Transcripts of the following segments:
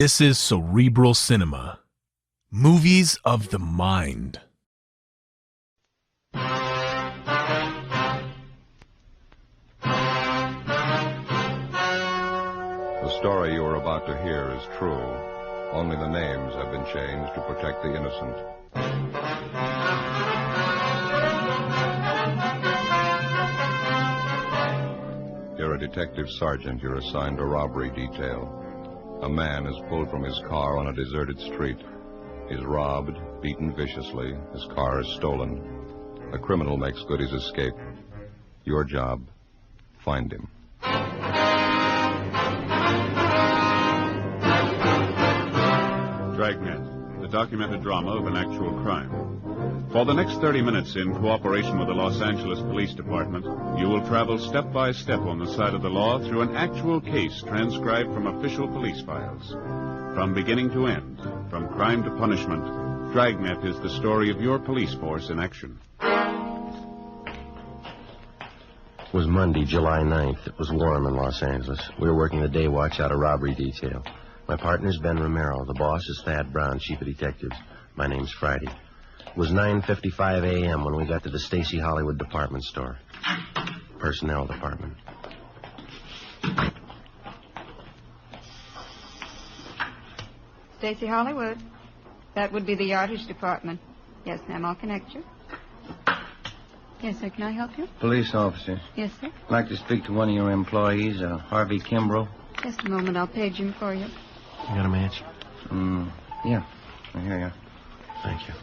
This is Cerebral Cinema. Movies of the mind. The story you are about to hear is true. Only the names have been changed to protect the innocent. You're a detective sergeant. You're assigned a robbery detail. A man is pulled from his car on a deserted street. He's robbed, beaten viciously. His car is stolen. A criminal makes good his escape. Your job, find him. Dragnet, the documented drama of an actual crime. For the next 30 minutes, in cooperation with the Los Angeles Police Department, you will travel step by step on the side of the law through an actual case transcribed from official police files. From beginning to end, from crime to punishment, Dragnet is the story of your police force in action. It was Monday, July 9th. It was warm in Los Angeles. We were working the day watch out of robbery detail. My partner's Ben Romero. The boss is Thad Brown, chief of detectives. My name's Friday. It was 9:55 a.m. when we got to the Stacy Hollywood department store. Personnel department. Stacy Hollywood. That would be the yardage department. Yes, ma'am, I'll connect you. Yes, sir, can I help you? Police officer. Yes, sir. I'd like to speak to one of your employees, Harvey Kimbrough. Just a moment, I'll page him for you. You got a match? Yeah. Here you are. Thank you.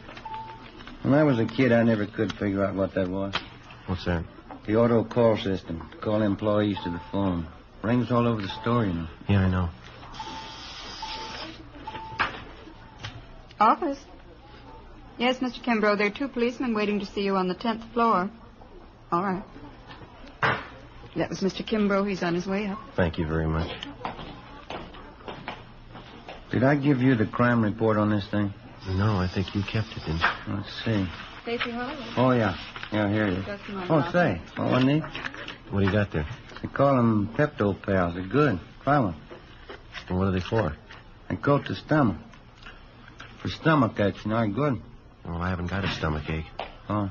When I was a kid, I never could figure out what that was. What's that? The auto call system. Call employees to the phone. Rings all over the store, you know. Yeah, I know. Office. Yes, Mr. Kimbrough, there are 2 policemen waiting to see you on the 10th floor. All right. That was Mr. Kimbrough. He's on his way up. Thank you very much. Did I give you the crime report on this thing? No, I think you kept it, didn't you? Let's see. Stacy Hollywood. Oh, yeah. Yeah, here it is. Just a moment, Oh, I'll say. Oh, wasn't he? What do you got there? They call them Pepto Pals. They're good. Try one. And what are they for? They coat the stomach. For stomach aches, you know, they're good. Well, I haven't got a stomach ache. Oh.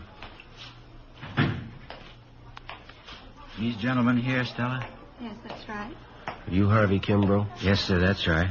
These gentlemen here, Stella? Yes, that's right. Are you Harvey Kimbrough? Yes, sir, that's right.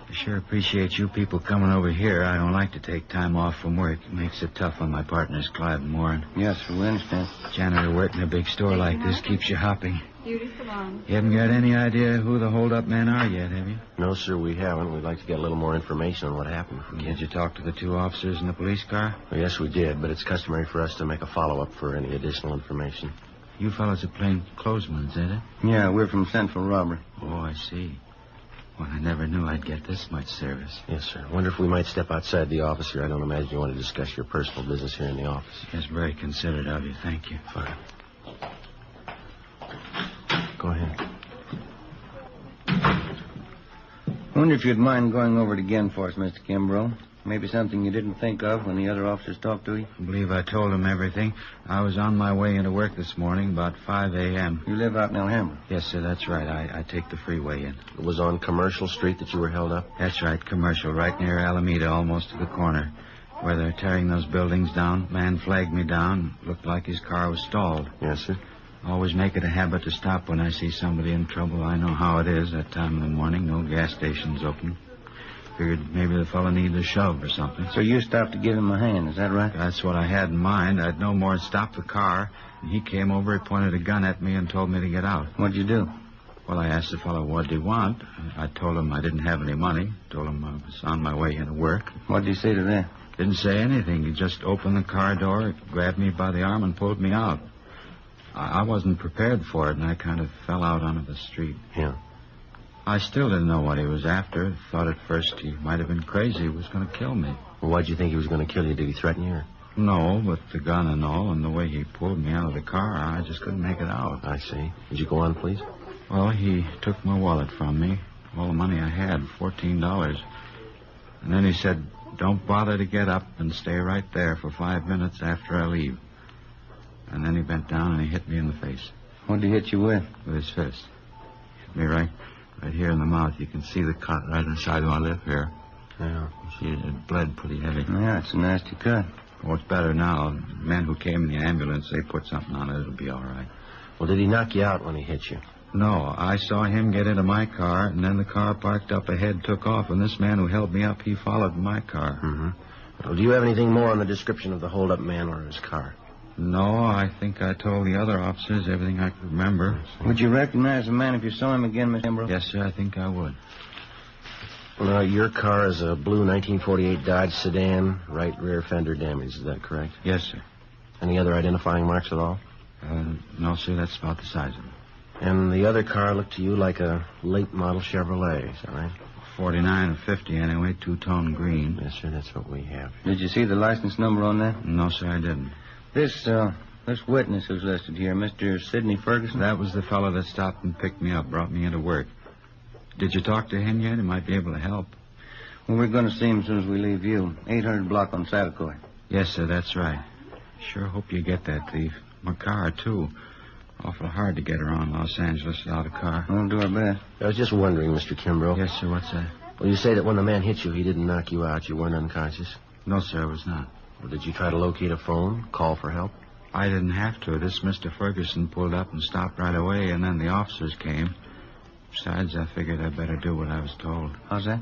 I sure appreciate you people coming over here. I don't like to take time off from work. It makes it tough on my partners, Clive and Warren. Yes, we understand. Janitor working a big store like this keeps you hopping. Beautiful on. You haven't got any idea who the hold-up men are yet, have you? No, sir, we haven't. We'd like to get a little more information on what happened. Did you talk to the 2 officers in the police car? Well, yes, we did, but it's customary for us to make a follow-up for any additional information. You fellows are plain clothesmen, ain't it? Yeah, we're from Central Robbery. Oh, I see. Well, I never knew I'd get this much service. Yes, sir. Wonder if we might step outside the office here. I don't imagine you want to discuss your personal business here in the office. That's very considerate of you. Thank you. Fine. Go ahead. Wonder if you'd mind going over it again for us, Mr. Kimbrough. Maybe something you didn't think of when the other officers talked to you. I believe I told them everything. I was on my way into work this morning about 5 a.m. You live out in Alhambra? Yes, sir, that's right. I take the freeway in. It was on Commercial Street that you were held up? That's right, Commercial, right near Alameda, almost to the corner. Where they're tearing those buildings down. Man flagged me down. Looked like his car was stalled. Yes, sir. Always make it a habit to stop when I see somebody in trouble. I know how it is that time in the morning. No gas stations open. Figured maybe the fellow needed a shove or something. So you stopped to give him a hand, is that right? That's what I had in mind. I'd no more than stop the car. And he came over, he pointed a gun at me and told me to get out. What'd you do? Well, I asked the fellow what did he want. I told him I didn't have any money. Told him I was on my way into work. What'd you say to that? Didn't say anything. He just opened the car door, grabbed me by the arm, and pulled me out. I wasn't prepared for it, and I kind of fell out onto the street. Yeah. I still didn't know what he was after. Thought at first he might have been crazy. He was going to kill me. Well, why'd you think he was going to kill you? Did he threaten you? Or? No, but the gun and all, and the way he pulled me out of the car, I just couldn't make it out. I see. Would you go on, please? Well, he took my wallet from me, all the money I had, $14. And then he said, don't bother to get up and stay right there for 5 minutes after I leave. And then he bent down and he hit me in the face. What'd he hit you with? With his fist. Hit me right Right here in the mouth. You can see the cut right inside my lip here. Yeah. It bled pretty heavy. Yeah, it's a nasty cut. Oh, it's better now. The men who came in the ambulance, they put something on it. It'll be all right. Well, did he knock you out when he hit you? No, I saw him get into my car, and then the car parked up ahead took off, and this man who held me up, he followed my car. Mm-hmm. Well, do you have anything more on the description of the hold-up man or his car? No, I think I told the other officers everything I could remember. Would you recognize the man if you saw him again, Mr. Kimbrough? Yes, sir, I think I would. Well, your car is a blue 1948 Dodge sedan, right rear fender damage. Is that correct? Yes, sir. Any other identifying marks at all? No, sir, that's about the size of it. And the other car looked to you like a late model Chevrolet, is that right? 49 or 50 anyway, two-tone green. Yes, sir, that's what we have. Did you see the license number on that? No, sir, I didn't. This witness who's listed here, Mr. Sidney Ferguson? That was the fellow that stopped and picked me up, brought me into work. Did you talk to him yet? He might be able to help. Well, we're going to see him as soon as we leave you. 800 block on Satakoy. Yes, sir, that's right. Sure hope you get that thief. My car, too. Awful hard to get around Los Angeles without a car. We'll do our best. I was just wondering, Mr. Kimbrough. Yes, sir, what's that? Well, you say that when the man hit you, he didn't knock you out. You weren't unconscious. No, sir, I was not. Well, did you try to locate a phone, call for help? I didn't have to. This Mr. Ferguson pulled up and stopped right away, and then the officers came. Besides, I figured I'd better do what I was told. How's that?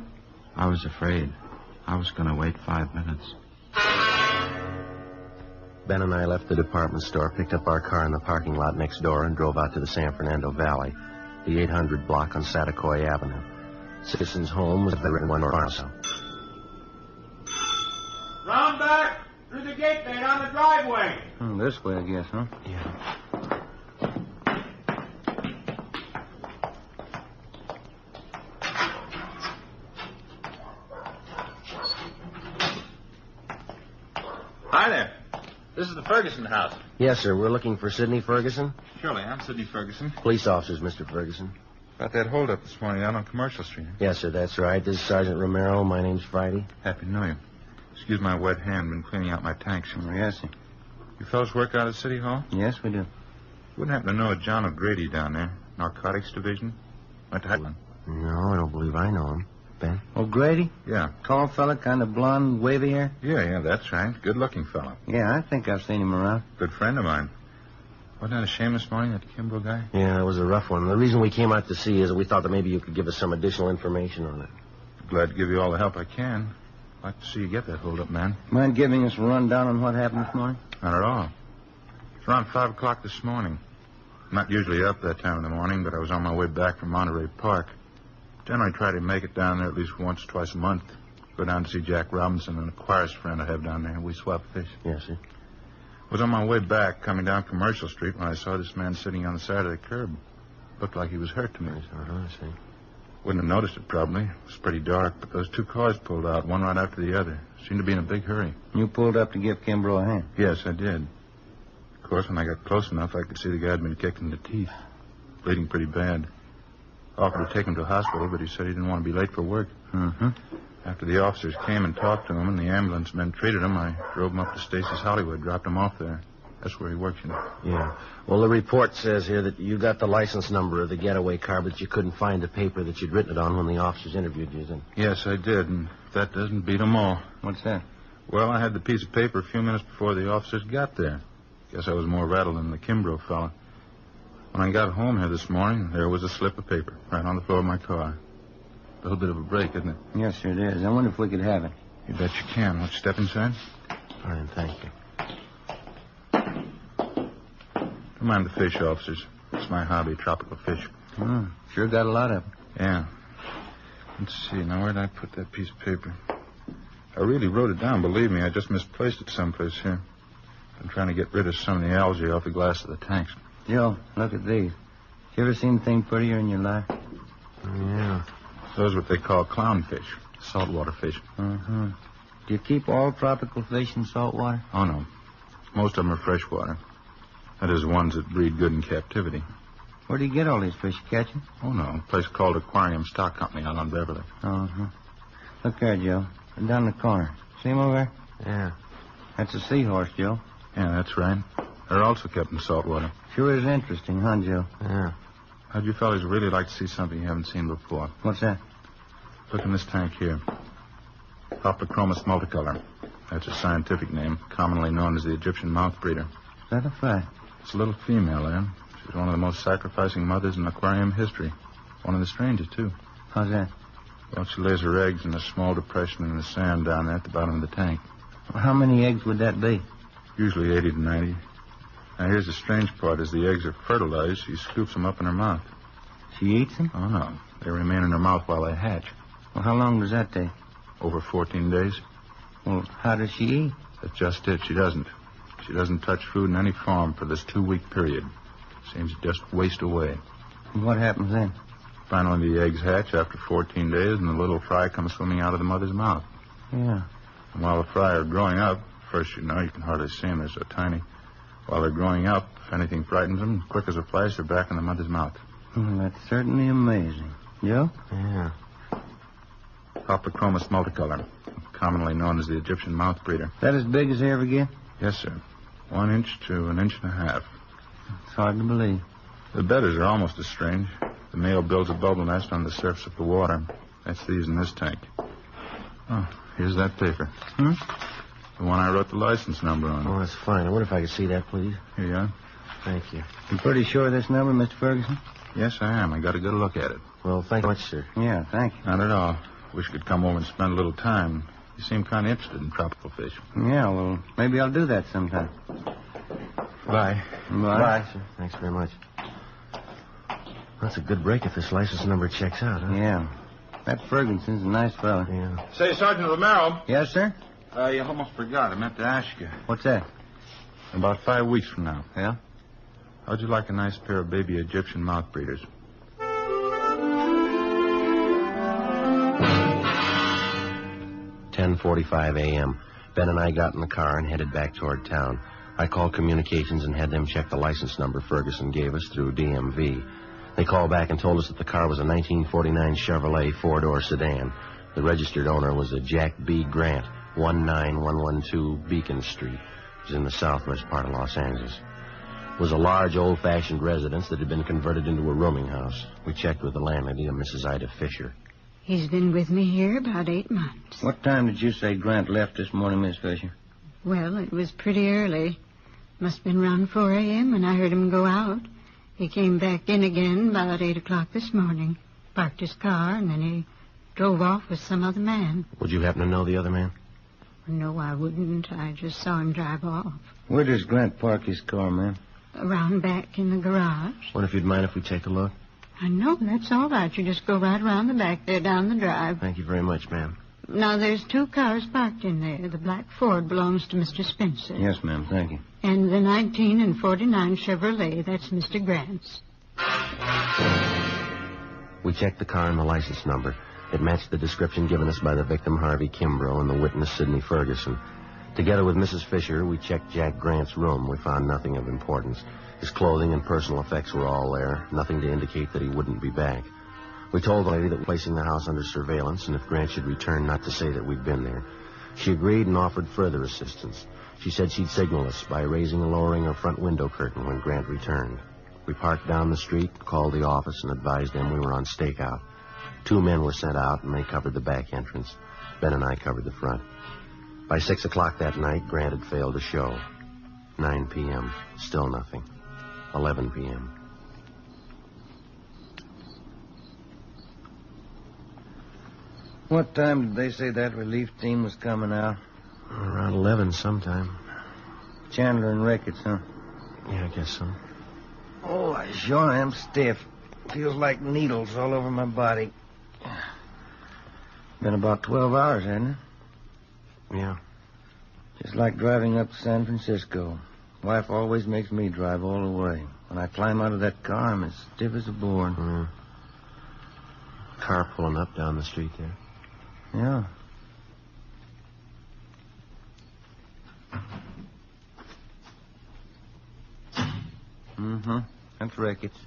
I was afraid. I was going to wait 5 minutes. Ben and I left the department store, picked up our car in the parking lot next door, and drove out to the San Fernando Valley, the 800 block on Satakoy Avenue. Citizen's home was the one or so. Round back through the gate there down the driveway. Oh, this way, I guess, huh? Yeah. Hi there. This is the Ferguson house. Yes, sir. We're looking for Sidney Ferguson. Surely, I'm Sidney Ferguson. Police officers, Mr. Ferguson. About that holdup this morning out on Commercial Street. Yes, sir, that's right. This is Sergeant Romero. My name's Friday. Happy to know you. Excuse my wet hand. Been cleaning out my tanks. Yes, sir. You fellows work out at City Hall? Yes, we do. Wouldn't happen to know a John O'Grady down there. Narcotics Division? Went to Highland. No, I don't believe I know him. Ben? O'Grady? Yeah. Tall fella, kind of blonde, wavy hair? Yeah, that's right. Good-looking fellow. Yeah, I think I've seen him around. Good friend of mine. Wasn't that a shame this morning, that Kimbrough guy? Yeah, it was a rough one. The reason we came out to see you is that we thought that maybe you could give us some additional information on it. Glad to give you all the help I can. I'd like to see you get that holdup, man. Mind giving us a rundown on what happened this morning? Not at all. It's around 5 o'clock this morning. I'm not usually up that time in the morning, but I was on my way back from Monterey Park. Generally try to make it down there at least once or twice a month. Go down to see Jack Robinson and a chorus friend I have down there. We swap fish. Yes, sir. I was on my way back, coming down Commercial Street, when I saw this man sitting on the side of the curb. Looked like he was hurt to me. I see. Wouldn't have noticed it, probably. It was pretty dark, but those two cars pulled out, one right after the other. Seemed to be in a big hurry. You pulled up to give Kimbrough a hand? Yes, I did. Of course, when I got close enough, I could see the guy had been kicked in the teeth. Bleeding pretty bad. Offered to take him to a hospital, but he said he didn't want to be late for work. Mm-hmm. After the officers came and talked to him and the ambulance men treated him, I drove him up to Stacy's Hollywood, dropped him off there. That's where he works, you know. Yeah. Well, the report says here that you got the license number of the getaway car, but you couldn't find the paper that you'd written it on when the officers interviewed you, then? Yes, I did, and that doesn't beat them all. What's that? Well, I had the piece of paper a few minutes before the officers got there. Guess I was more rattled than the Kimbrough fella. When I got home here this morning, there was a slip of paper right on the floor of my car. A little bit of a break, isn't it? Yes, sir, it is. I wonder if we could have it. You bet you can. Let's step inside. Fine, thank you. Don't mind the fish, officers. It's my hobby, tropical fish. Oh, sure got a lot of them. Yeah. Let's see. Now, where did I put that piece of paper? I really wrote it down, believe me. I just misplaced it someplace here. I'm trying to get rid of some of the algae off the glass of the tanks. Joe, look at these. You ever seen anything prettier in your life? Yeah. Those are what they call clownfish, saltwater fish. Uh-huh. Do you keep all tropical fish in salt water? Oh, no. Most of them are freshwater. That is, ones that breed good in captivity. Where do you get all these fish? You catch them? Oh, no. A place called Aquarium Stock Company out on Beverly. Uh-huh. Look there, Joe. Right down the corner. See him over there? Yeah. That's a seahorse, Joe. Yeah, that's right. They're also kept in salt water. Sure is interesting, huh, Joe? Yeah. How'd you fellas really like to see something you haven't seen before? What's that? Look in this tank here. Hoplochromos multicolor. That's a scientific name, commonly known as the Egyptian mouth breeder. Is that a fact? It's a little female there. She's one of the most sacrificing mothers in aquarium history. One of the strangest, too. How's that? Well, she lays her eggs in a small depression in the sand down there at the bottom of the tank. Well, how many eggs would that be? Usually 80 to 90. Now, here's the strange part. As the eggs are fertilized, she scoops them up in her mouth. She eats them? Oh, no. They remain in her mouth while they hatch. Well, how long does that take? Over 14 days. Well, how does she eat? That's just it. She doesn't. She doesn't touch food in any form for this 2-week period. Seems to just waste away. And what happens then? Finally, the eggs hatch after 14 days, and the little fry comes swimming out of the mother's mouth. Yeah. And while the fry are growing up, first, you can hardly see them. They're so tiny. While they're growing up, if anything frightens them, quick as a flash, they're back in the mother's mouth. Well, that's certainly amazing. Joe? Yeah. Hoplochromos multicolor, commonly known as the Egyptian mouth breeder. That as big as they ever get? Yes, sir. 1 inch to 1.5 inches. It's hard to believe. The bedders are almost as strange. The male builds a bubble nest on the surface of the water. That's these in this tank. Oh, here's that paper. The one I wrote the license number on. Oh, that's fine. I wonder if I could see that, please. Here you are. Thank you. You pretty sure of this number, Mr. Ferguson? Yes, I am. I got a good look at it. Well, thank you much, sir. Yeah, thank you. Not at all. Wish you could come over and spend a little time. You seem kind of interested in tropical fish. Yeah, well, maybe I'll do that sometime. Bye. Bye. Sir. Thanks very much. That's a good break if this license number checks out, huh? Yeah. That Ferguson's a nice fella. Yeah. Say, Sergeant Romero. Yes, sir? You almost forgot. I meant to ask you. What's that? About 5 weeks from now. Yeah? How'd you like a nice pair of baby Egyptian mouth breeders? "10:45 a.m. Ben and I got in the car and headed back toward town. I called communications and had them check the license number Ferguson gave us through DMV. They called back and told us that the car was a 1949 Chevrolet 4-door sedan. The registered owner was a Jack B. Grant, 19112 Beacon Street, which is in the southwest part of Los Angeles. It was a large, old-fashioned residence that had been converted into a rooming house. We checked with the landlady, a Mrs. Ida Fisher. He's been with me here about 8 months. What time did you say Grant left this morning, Miss Fisher? Well, it was pretty early. Must have been around 4 a.m. when I heard him go out. He came back in again about 8 o'clock this morning, parked his car, and then he drove off with some other man. Would you happen to know the other man? No, I wouldn't. I just saw him drive off. Where does Grant park his car, ma'am? Around back in the garage. Wonder if you'd mind if we take a look? I know, that's all right. You just go right around the back there down the drive. Thank you very much, ma'am. Now, there's 2 cars parked in there. The black Ford belongs to Mr. Spencer. Yes, ma'am, thank you. And the 1949 Chevrolet, that's Mr. Grant's. We checked the car and the license number. It matched the description given us by the victim, Harvey Kimbrough, and the witness, Sidney Ferguson. Together with Mrs. Fisher, we checked Jack Grant's room. We found nothing of importance. His clothing and personal effects were all there, nothing to indicate that he wouldn't be back. We told the lady that we're placing the house under surveillance, and if Grant should return, not to say that we'd been there. She agreed and offered further assistance. She said she'd signal us by raising and lowering her front window curtain when Grant returned. We parked down the street, called the office, and advised them we were on stakeout. 2 men were sent out, and they covered the back entrance. Ben and I covered the front. By 6 o'clock that night, Grant had failed to show. 9 p.m., still nothing. 11 p.m. What time did they say that relief team was coming out? Around 11 sometime. Chandler and Ricketts, huh? Yeah, I guess so. Oh, I sure am stiff. Feels like needles all over my body. Been about 12 hours, hasn't it? Yeah. Just like driving up to San Francisco. Wife always makes me drive all the way. When I climb out of that car, I'm as stiff as a board. Car pulling up down the street there. Yeah. Mm-hmm. That's Ricketts.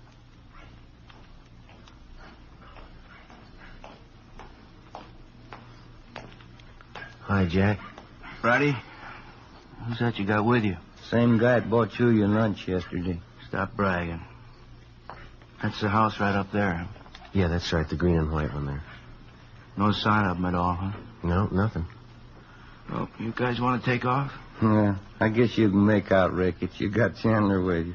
Hi, Jack. Friday? Who's that you got with you? Same guy that bought you your lunch yesterday. Stop bragging. That's the house right up there. Yeah, that's right, the green and white one there. No sign of them at all, huh? No, nothing. Well, you guys want to take off? Yeah, I guess you can make out Ricketts. You got Chandler with you.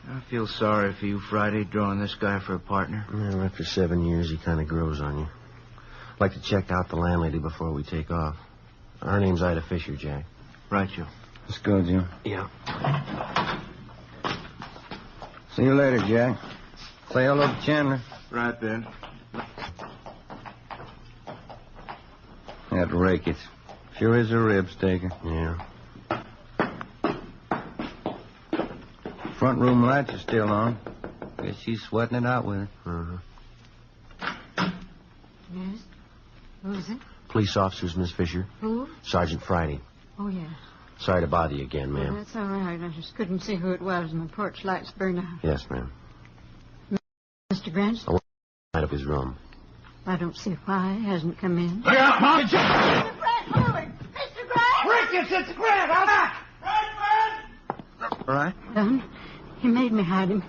I feel sorry for you, Friday, drawing this guy for a partner. Well, after 7 years, he kind of grows on you. I'd like to check out the landlady before we take off. Her name's Ida Fisher, Jack. Right, Joe. Let's go, Jim. Yeah. See you later, Jack. Say hello to Chandler. Right, Ben. That Ricketts. Sure is a rib staker. Yeah. Front room lights are still on. Guess she's sweating it out with it. Uh-huh. Yes? Who's it? Police officers, Miss Fisher. Who? Sergeant Friday. Oh, yes. Sorry to bother you again, Well, ma'am. that's all right. I just couldn't see who it was, and the porch lights burned out. Yes, ma'am. Mr. Grant? Out of his room. I don't see why he hasn't come in. Look out, Mom! Mr. Grant, forward! Mr. Grant! Ricketts, it's Grant! I'm back! All right? Done. He made me hide him.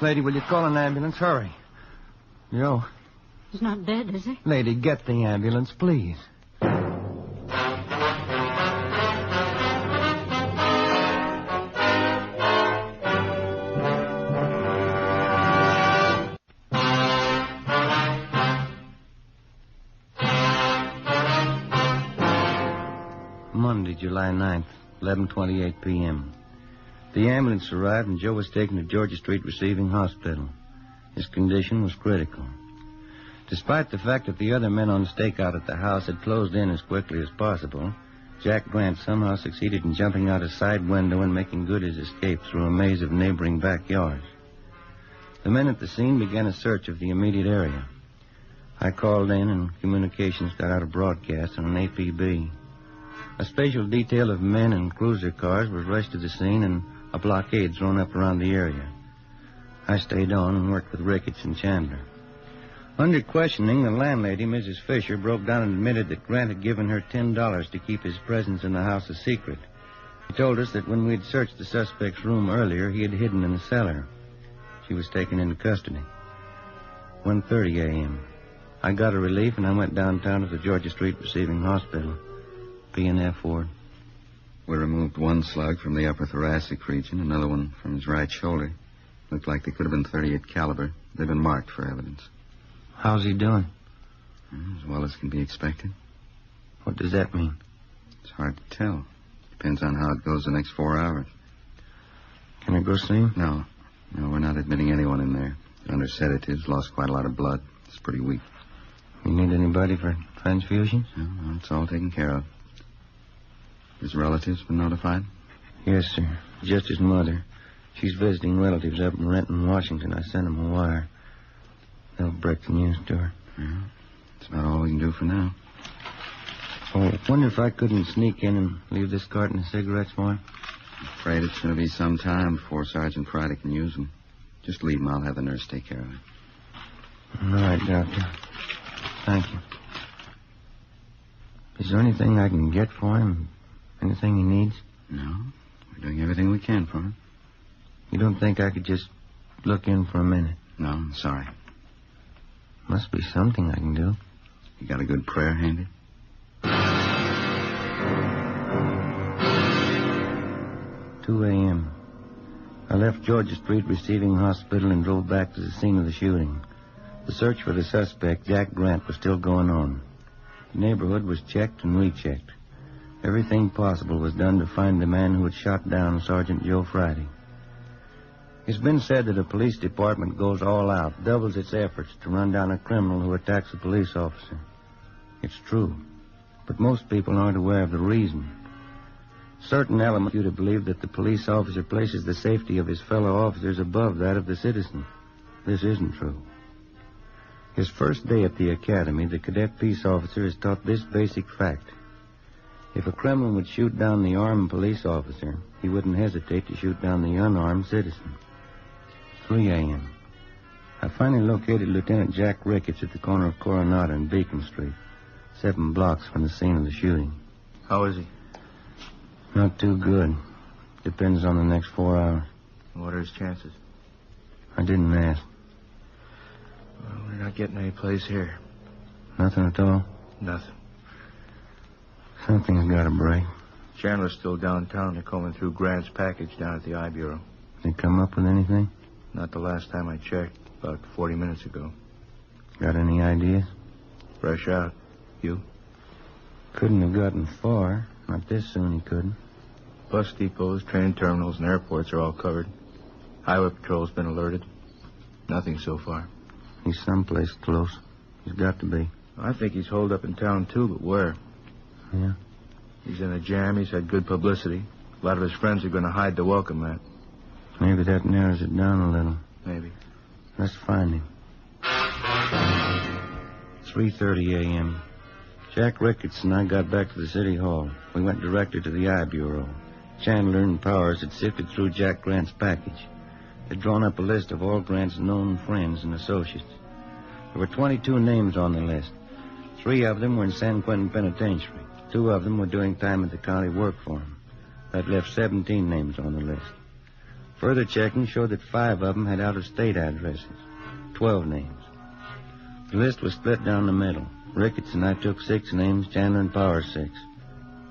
Lady, will you call an ambulance? Hurry. Joe. He's not dead, is he? Lady, get the ambulance, please. Monday, July 9th, 11:28 p.m. The ambulance arrived and Joe was taken to Georgia Street Receiving Hospital. His condition was critical. Despite the fact that the other men on stakeout at the house had closed in as quickly as possible, Jack Grant somehow succeeded in jumping out a side window and making good his escape through a maze of neighboring backyards. The men at the scene began a search of the immediate area. I called in and communications got out a broadcast on an APB. A special detail of men and cruiser cars was rushed to the scene and a blockade thrown up around the area. I stayed on and worked with Ricketts and Chandler. Under questioning, the landlady, Mrs. Fisher, broke down and admitted that Grant had given her $10 to keep his presence in the house a secret. He told us that when we'd searched the suspect's room earlier, he had hidden in the cellar. She was taken into custody. 1:30 a.m. I got a relief and I went downtown to the Georgia Street Receiving Hospital. P&F ward. We removed one slug from the upper thoracic region, another one from his right shoulder. Looked like they could have been .38 caliber. They've been marked for evidence. How's he doing? As well as can be expected. What does that mean? It's hard to tell. Depends on how it goes the next 4 hours. Can I go see him? No, we're not admitting anyone in there. Under sedatives, lost quite a lot of blood. It's pretty weak. You need anybody for transfusions? No, it's all taken care of. His relatives been notified? Yes, sir. Just his mother. She's visiting relatives up in Renton, Washington. I sent them a wire. They'll break the news to her. Yeah, that's about all we can do for now. Oh, I wonder if I couldn't sneak in and leave this carton of cigarettes for him. I'm afraid it's going to be some time before Sergeant Friday can use them. Just leave them. I'll have the nurse take care of it. All right, Doctor. Thank you. Is there anything I can get for him? Anything he needs? No. We're doing everything we can for him. You don't think I could just look in for a minute? No, I'm sorry. Must be something I can do. You got a good prayer handy? 2 a.m. I left Georgia Street Receiving Hospital and drove back to the scene of the shooting. The search for the suspect, Jack Grant, was still going on. The neighborhood was checked and rechecked. Everything possible was done to find the man who had shot down Sergeant Joe Friday. It's been said that a police department goes all out, doubles its efforts to run down a criminal who attacks a police officer. It's true, but most people aren't aware of the reason. Certain elements you to believe that the police officer places the safety of his fellow officers above that of the citizen. This isn't true. His first day at the academy, the cadet peace officer is taught this basic fact. If a criminal would shoot down the armed police officer, he wouldn't hesitate to shoot down the unarmed citizen. 3 a.m. I finally located Lieutenant Jack Ricketts at the corner of Coronado and Beacon Street, 7 blocks from the scene of the shooting. How is he? Not too good. Depends on the next 4 hours. What are his chances? I didn't ask. Well, we're not getting any place here. Nothing at all? Nothing. Something's got to break. Chandler's still downtown. They're combing through Grant's package down at the I Bureau. They come up with anything? Not the last time I checked, about 40 minutes ago. Got any ideas? Fresh out. You? Couldn't have gotten far. Not this soon he couldn't. Bus depots, train terminals, and airports are all covered. Highway patrol's been alerted. Nothing so far. He's someplace close. He's got to be. I think he's holed up in town, too, but where? Yeah? He's in a jam. He's had good publicity. A lot of his friends are going to hide to welcome that. Maybe that narrows it down a little. Maybe. Let's find him. 3:30 a.m. Jack Ricketts and I got back to the city hall. We went directly to the I Bureau. Chandler and Powers had sifted through Jack Grant's package. They'd drawn up a list of all Grant's known friends and associates. There were 22 names on the list. 3 of them were in San Quentin Penitentiary. 2 of them were doing time at the county work for him. That left 17 names on the list. Further checking showed that 5 of them had out-of-state addresses. 12 names. The list was split down the middle. Ricketts and I took 6 names, Chandler and Powers 6.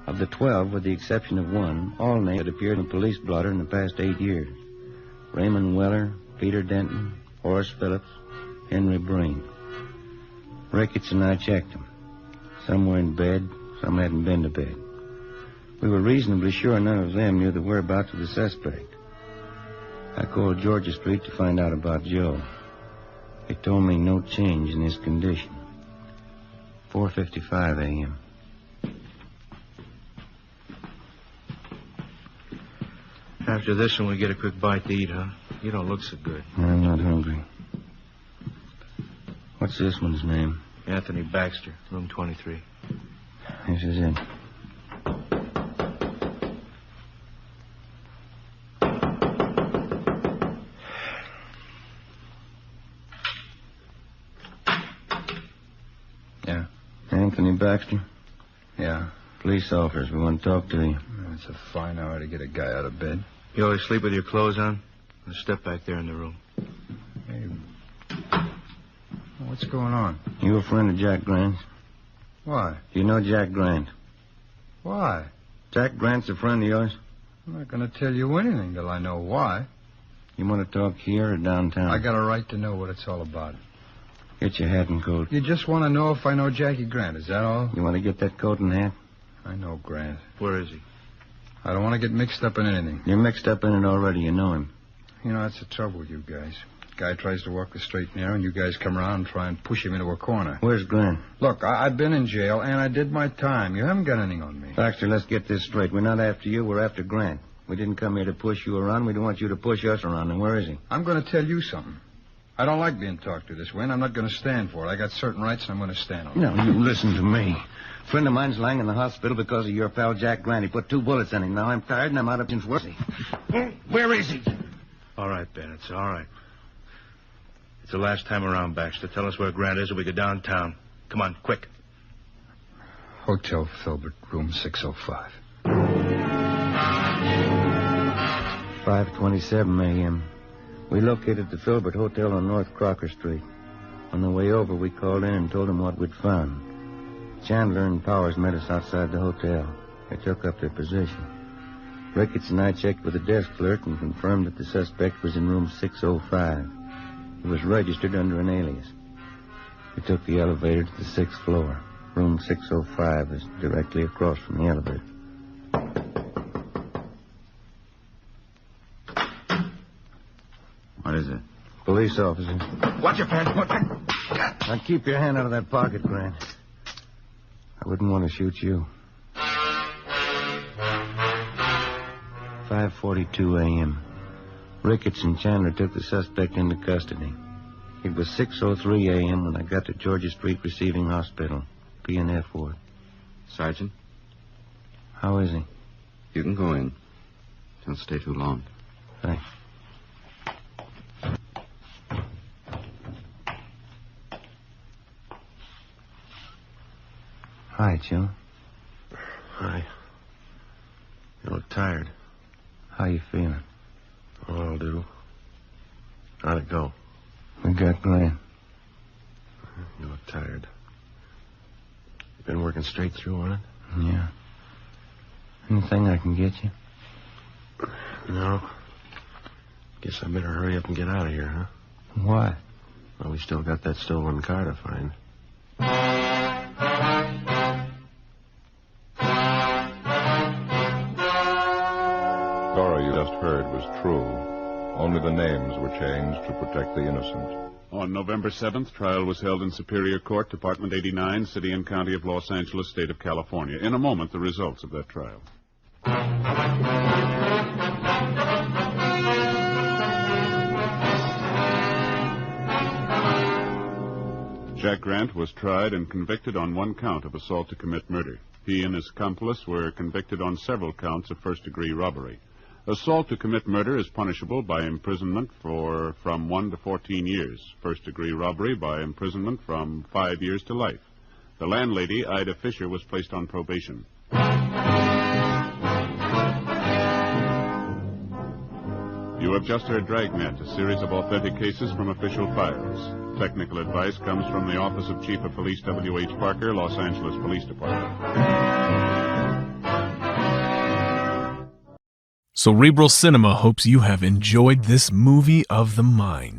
Of the 12, with the exception of 1, all names had appeared in the police blotter in the past 8 years. Raymond Weller, Peter Denton, Horace Phillips, Henry Breen. Ricketts and I checked them. Some were in bed, some hadn't been to bed. We were reasonably sure none of them knew the whereabouts of the suspect. I called Georgia Street to find out about Joe. He told me no change in his condition. 4:55 a.m. After this one, we get a quick bite to eat, huh? You don't look so good. I'm not hungry. What's this one's name? Anthony Baxter, room 23. This is it. Yeah. Anthony Baxter? Yeah. Police officers. We want to talk to you. It's a fine hour to get a guy out of bed. You always sleep with your clothes on? Let's step back there in the room. Hey. What's going on? You a friend of Jack Grant's? Why? You know Jack Grant? Why? Jack Grant's a friend of yours? I'm not going to tell you anything till I know why. You want to talk here or downtown? I got a right to know what it's all about. Get your hat and coat. You just want to know if I know Jackie Grant, is that all? You want to get that coat and hat? I know Grant. Where is he? I don't want to get mixed up in anything. You're mixed up in it already. You know him. You know, that's the trouble with you guys. Guy tries to walk the straight and narrow, and you guys come around and try and push him into a corner. Where's Grant? Look, I've been in jail, and I did my time. You haven't got anything on me. Baxter, let's get this straight. We're not after you. We're after Grant. We didn't come here to push you around. We don't want you to push us around. And where is he? I'm going to tell you something. I don't like being talked to this way, and I'm not going to stand for it. I got certain rights, and I'm going to stand on them. No, you listen to me. A friend of mine's lying in the hospital because of your pal Jack Grant. He put 2 bullets in him. Now I'm tired, and I'm out of his work. Where is he? All right, Ben, it's all right. It's the last time around, Baxter. Tell us where Grant is or we go downtown. Come on, quick. Hotel Filbert, room 605. 5:27 a.m. We located the Filbert Hotel on North Crocker Street. On the way over, we called in and told them what we'd found. Chandler and Powers met us outside the hotel. They took up their position. Ricketts and I checked with the desk clerk and confirmed that the suspect was in room 605. He was registered under an alias. We took the elevator to the 6th floor. Room 605 is directly across from the elevator. What is it? Police officer. Watch your pants. Now keep your hand out of that pocket, Grant. I wouldn't want to shoot you. 5:42 a.m. Ricketts and Chandler took the suspect into custody. It was 6:03 a.m. when I got to Georgia Street Receiving Hospital, P&F ward. Sergeant, How is he? you can go in. Don't stay too long. Thanks. Hi, Joe. Hi. You look tired. How you feeling? Oh, I'll do. How'd it go? We got Grant. You look tired. You been working straight through on it? Yeah. Anything I can get you? No. Guess I better hurry up and get out of here, huh? Why? Well, we still got that stolen car to find. Story you just heard was true. Only the names were changed to protect the innocent. On November 7th, trial was held in Superior Court, Department 89, City and County of Los Angeles, State of California. In a moment, the results of that trial. Jack Grant was tried and convicted on one count of assault to commit murder. He and his accomplice were convicted on several counts of first-degree robbery. Assault to commit murder is punishable by imprisonment for from 1 to 14 years. First-degree robbery by imprisonment from 5 years to life. The landlady, Ida Fisher, was placed on probation. You have just heard Dragnet, a series of authentic cases from official files. Technical advice comes from the Office of Chief of Police W.H. Parker, Los Angeles Police Department. Cerebral Cinema hopes you have enjoyed this movie of the mind.